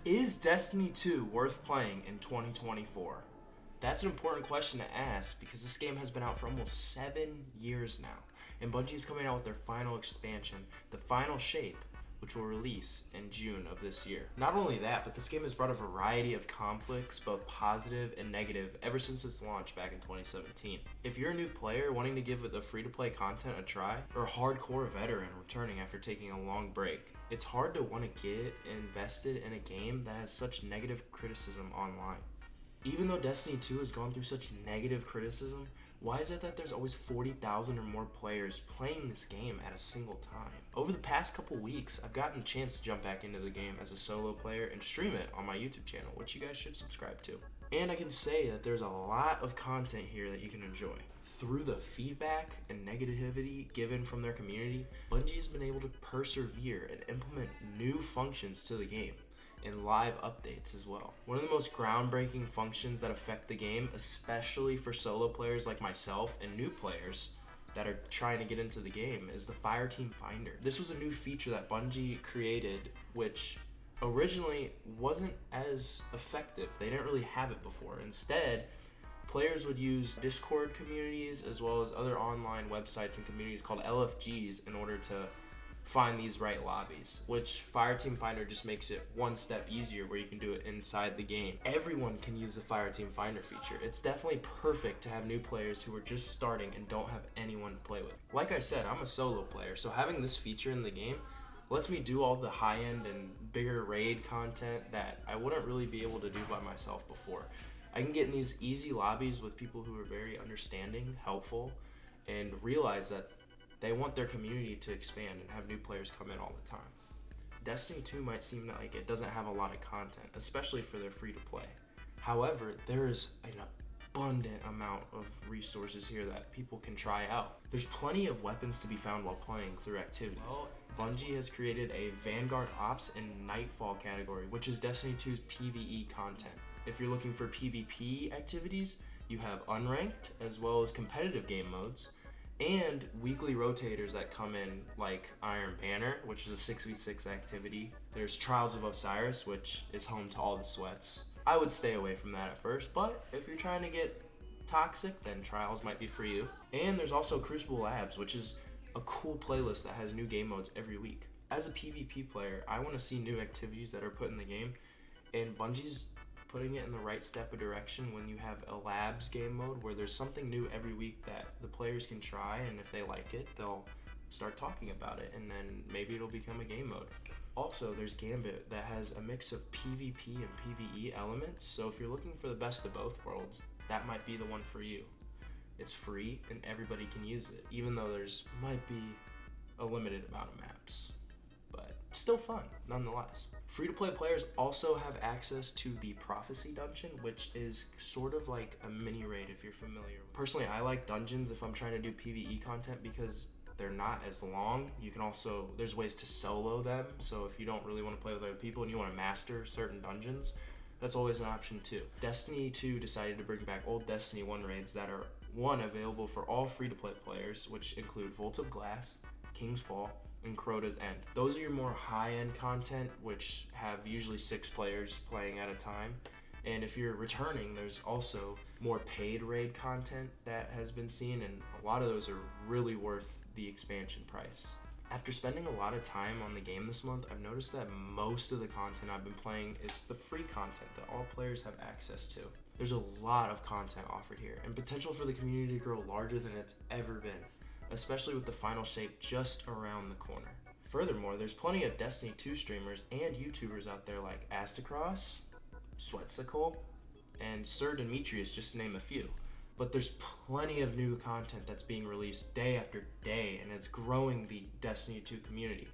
Is Destiny 2 worth playing in 2024? That's an important question to ask because this game has been out for almost 7 years now, and Bungie is coming out with their final expansion, the Final Shape, which will release in June of this year. Not only that, but this game has brought a variety of conflicts, both positive and negative, ever since its launch back in 2017. If you're a new player wanting to give the free-to-play content a try, or a hardcore veteran returning after taking a long break, it's hard to want to get invested in a game that has such negative criticism online. Even though Destiny 2 has gone through such negative criticism, why is it that there's always 40,000 or more players playing this game at a single time? Over the past couple weeks, I've gotten a chance to jump back into the game as a solo player and stream it on my YouTube channel, which you guys should subscribe to. And I can say that there's a lot of content here that you can enjoy. Through the feedback and negativity given from their community, Bungie has been able to persevere and implement new functions to the game, and live updates as well. One of the most groundbreaking functions that affect the game, especially for solo players like myself and new players that are trying to get into the game, is the Fireteam Finder. This was a new feature that Bungie created, which originally wasn't as effective. They didn't really have it before. Instead, players would use Discord communities as well as other online websites and communities called LFGs in order to find these right lobbies, which Fireteam Finder just makes it one step easier where you can do it inside the game. Everyone can use the Fireteam Finder feature. It's definitely perfect to have new players who are just starting and don't have anyone to play with. Like I said, I'm a solo player, so having this feature in the game lets me do all the high-end and bigger raid content that I wouldn't really be able to do by myself before. I can get in these easy lobbies with people who are very understanding, helpful, and realize that they want their community to expand and have new players come in all the time. Destiny 2 might seem like it doesn't have a lot of content, especially for their free-to-play. However, there is an abundant amount of resources here that people can try out. There's plenty of weapons to be found while playing through activities. Bungie has created a Vanguard Ops and Nightfall category, which is Destiny 2's PvE content. If you're looking for PvP activities, you have unranked as well as competitive game modes, and weekly rotators that come in like Iron Banner, which is a 6v6 activity. There's Trials of Osiris, which is home to all the sweats. I would stay away from that at first, but if you're trying to get toxic, then Trials might be for you. And there's also Crucible Labs, which is a cool playlist that has new game modes every week. As a PvP player, I want to see new activities that are put in the game, and Bungie's putting it in the right step of direction when you have a labs game mode where there's something new every week that the players can try, and if they like it, they'll start talking about it, and then maybe it'll become a game mode. Also, there's Gambit that has a mix of PvP and PvE elements, so if you're looking for the best of both worlds, that might be the one for you. It's free and everybody can use it, even though there's might be a limited amount of maps, but still fun nonetheless. Free-to-play players also have access to the Prophecy Dungeon, which is sort of like a mini raid if you're familiar. Personally, I like dungeons if I'm trying to do PvE content because they're not as long. You can also, there's ways to solo them, so if you don't really want to play with other people and you want to master certain dungeons, that's always an option too. Destiny 2 decided to bring back old Destiny 1 raids that are, one, available for all free-to-play players, which include Vault of Glass, King's Fall, and Crota's End. Those are your more high-end content, which have usually 6 players playing at a time. And if you're returning, there's also more paid raid content that has been seen, and a lot of those are really worth the expansion price. After spending a lot of time on the game this month, I've noticed that most of the content I've been playing is the free content that all players have access to. There's a lot of content offered here, and potential for the community to grow larger than it's ever been, especially with the Final Shape just around the corner. Furthermore, there's plenty of Destiny 2 streamers and YouTubers out there like Astacross, Sweatsicle, and Sir Demetrius, just to name a few. But there's plenty of new content that's being released day after day, and it's growing the Destiny 2 community.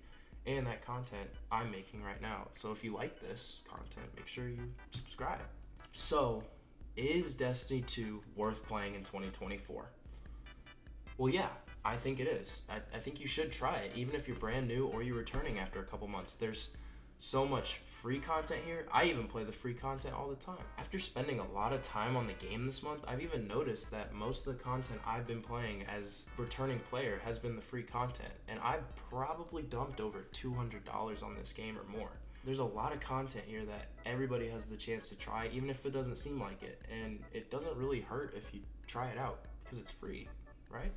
And that content I'm making right now. So if you like this content, make sure you subscribe. So, is Destiny 2 worth playing in 2024? Well, yeah, I think it is. I think you should try it, even if you're brand new or you're returning after a couple months. There's so much free content here. I even play the free content all the time. After spending a lot of time on the game this month, I've even noticed that most of the content I've been playing as a returning player has been the free content, and I've probably dumped over $200 on this game or more. There's a lot of content here that everybody has the chance to try, even if it doesn't seem like it. And it doesn't really hurt if you try it out because it's free, right?